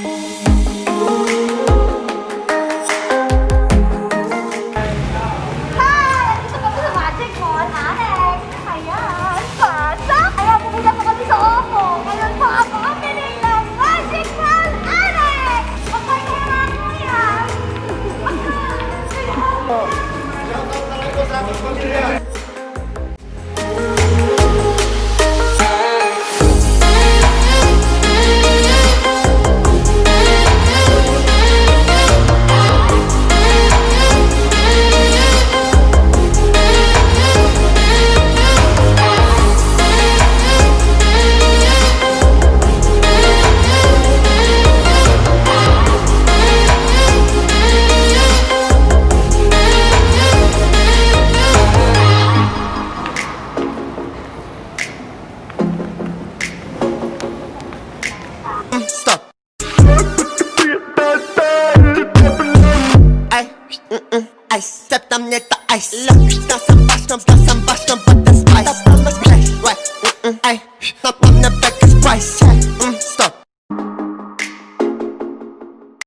Hi! Andito kami sa Magic Mall, Annex. Ayan, pasok! Ayan, pumunta po kami sa OPPO. Ngayon po ang opening ng Magic Mall, Annex. Magpagkala ko yan. Stop. Ay, step tam neta ice. Lang na sa bash ng batas spice. Tapos